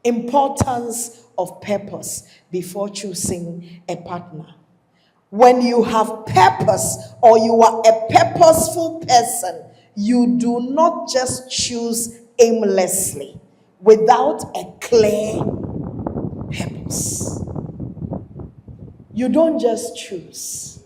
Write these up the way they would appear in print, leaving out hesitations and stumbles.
Importance of purpose before choosing a partner. When you have purpose or you are a purposeful person, you do not just choose aimlessly without a clear purpose. You don't just choose.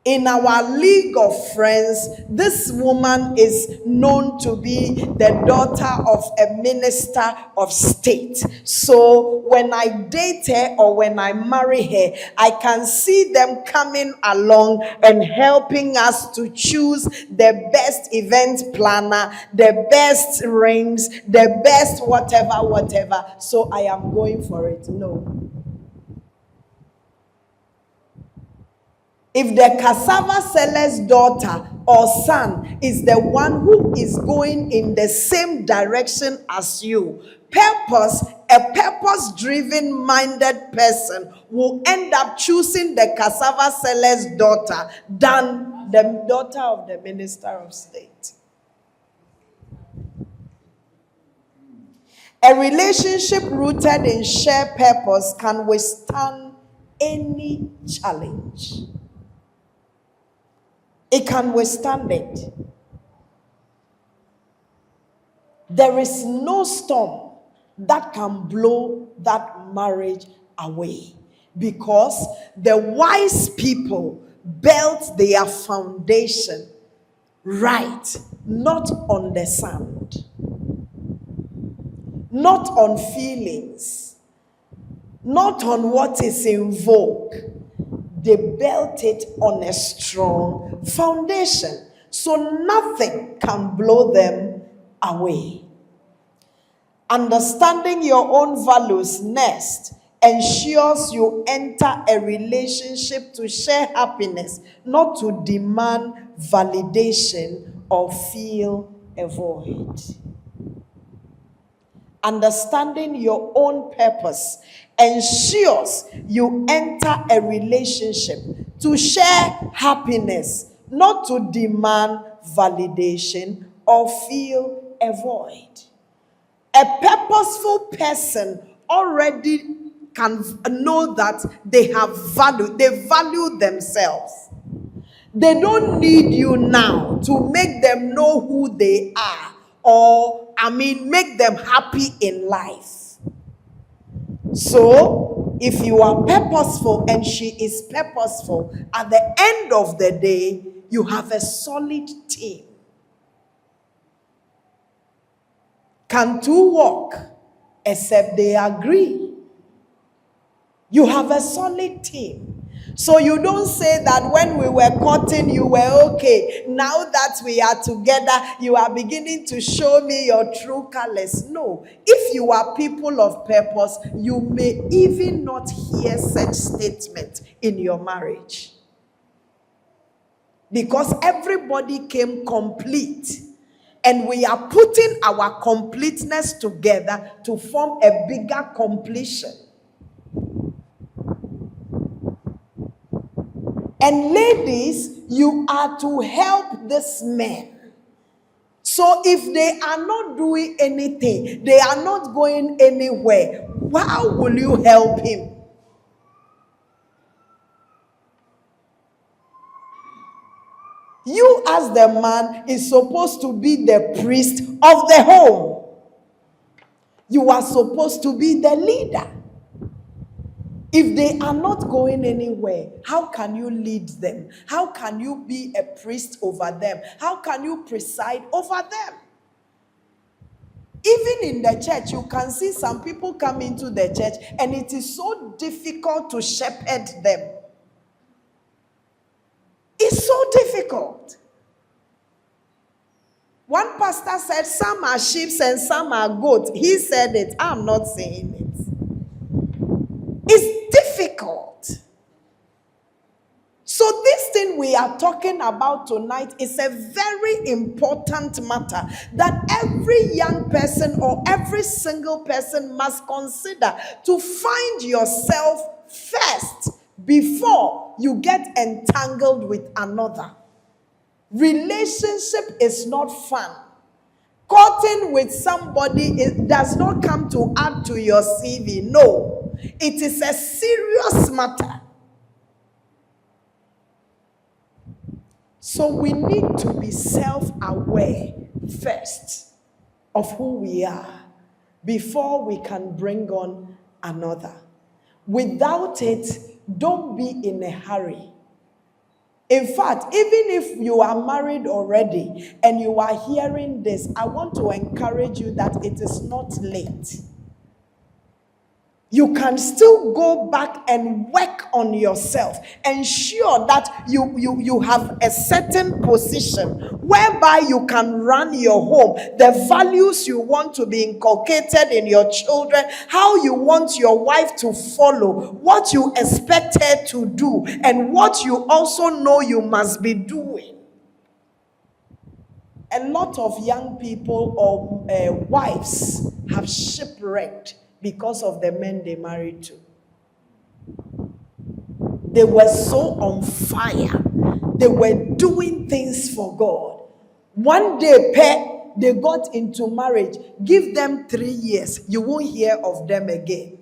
In our league of friends, this woman is known to be the daughter of a minister of state. So when I date her or when I marry her, I can see them coming along and helping us to choose the best event planner, the best rings, the best whatever. So I am going for it. No. If the cassava seller's daughter or son is the one who is going in the same direction as you, a purpose-driven minded person will end up choosing the cassava seller's daughter than the daughter of the minister of state. A relationship rooted in shared purpose can withstand any challenge. It can withstand it. There is no storm that can blow that marriage away, because the wise people built their foundation right, not on the sand, not on feelings, not on what is in vogue. They built it on a strong foundation, so nothing can blow them away. Understanding your own values next ensures you enter a relationship to share happiness, not to demand validation or fill a void. Understanding your own purpose ensures you enter a relationship to share happiness, not to demand validation or fill a void. A purposeful person already can know that they have value, they value themselves. They don't need you now to make them know who they are or, make them happy in life. So, if you are purposeful and she is purposeful, at the end of the day, you have a solid team. Can two walk except they agree? You have a solid team. So you don't say that when we were courting, you were okay. Now that we are together, you are beginning to show me your true colors. No. If you are people of purpose, you may even not hear such statement in your marriage. Because everybody came complete. And we are putting our completeness together to form a bigger completion. And ladies, you are to help this man. So if they are not doing anything, they are not going anywhere, how will you help him? You as the man is supposed to be the priest of the home. You are supposed to be the leader. If they are not going anywhere, how can you lead them? How can you be a priest over them? How can you preside over them? Even in the church, you can see some people come into the church and it is so difficult to shepherd them. It's so difficult. One pastor said some are sheep and some are goats. He said it. I'm not saying it. It's difficult. So this thing we are talking about tonight is a very important matter that every young person or every single person must consider to find yourself first before you get entangled with another. Relationship is not fun Courting with somebody does not come to add to your CV. No, it is a serious matter. So we need to be self-aware first of who we are before we can bring on another. Without it, don't be in a hurry. In fact, even if you are married already and you are hearing this, I want to encourage you that it is not late. You can still go back and work on yourself. Ensure that you have a certain position whereby you can run your home. The values you want to be inculcated in your children, how you want your wife to follow, what you expect her to do, and what you also know you must be doing. A lot of young people or wives have shipwrecked because of the men they married to. They were so on fire. They were doing things for God. One day, they got into marriage. Give them 3 years. You won't hear of them again.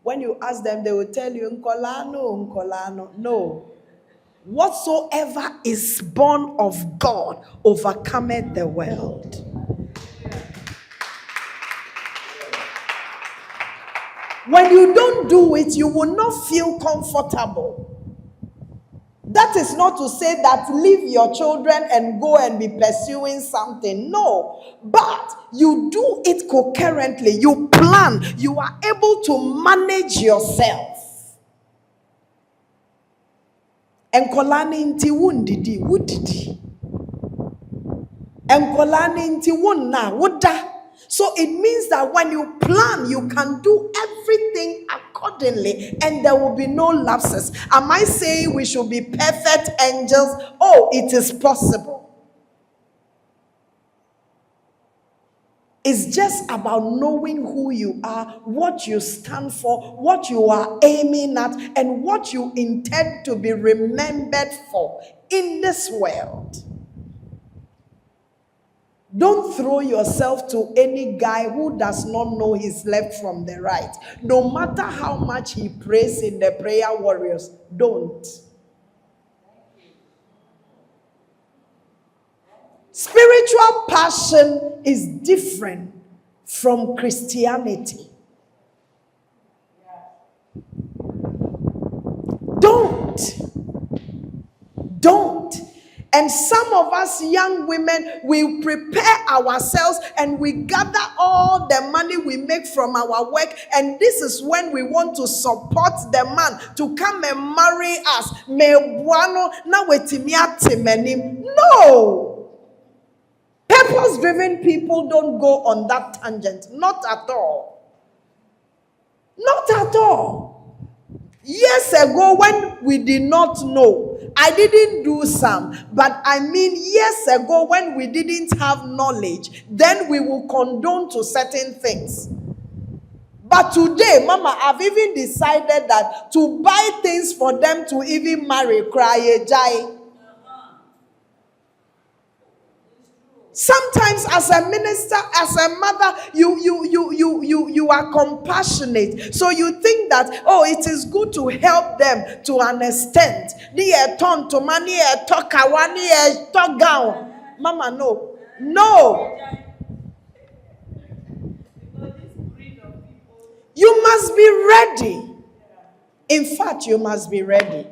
When you ask them, they will tell you, Nkolano, Nkolano. No. Whatsoever is born of God overcometh the world. When you don't do it, you will not feel comfortable. That is not to say that leave your children and go and be pursuing something. No. But you do it coherently. You plan. You are able to manage yourself. Enkolani inti wundidi, wudidi. Enkolani inti wunna, wuda. So it means that when you plan, you can do everything accordingly and there will be no lapses. Am I saying we should be perfect angels? Oh, it is possible. It's just about knowing who you are, what you stand for, what you are aiming at, and what you intend to be remembered for in this world. Don't throw yourself to any guy who does not know his left from the right. No matter how much he prays in the prayer warriors, don't. Spiritual passion is different from Christianity. Don't. And some of us young women, we prepare ourselves and we gather all the money we make from our work. And this is when we want to support the man to come and marry us. No. Purpose-driven people don't go on that tangent. Not at all. Not at all. Years ago, when we did not know, I didn't do some, but I mean years ago when we didn't have knowledge, then we will condone to certain things. But today, Mama, I've even decided that to buy things for them to even marry, cry, jai. Sometimes as a minister, as a mother, you are compassionate. So you think that, oh, it is good to help them to an extent. Mama, no. No. You must be ready. In fact, you must be ready.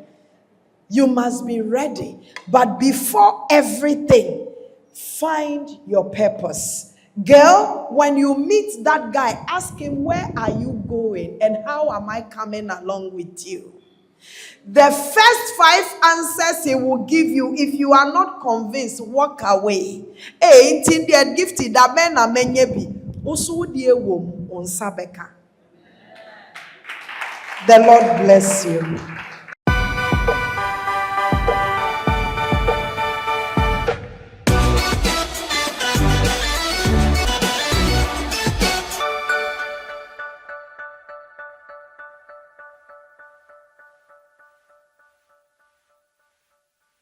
You must be ready. But before everything, find your purpose. Girl, when you meet that guy, ask him, where are you going and how am I coming along with you? The first 5 answers he will give you, if you are not convinced, walk away. The Lord bless you.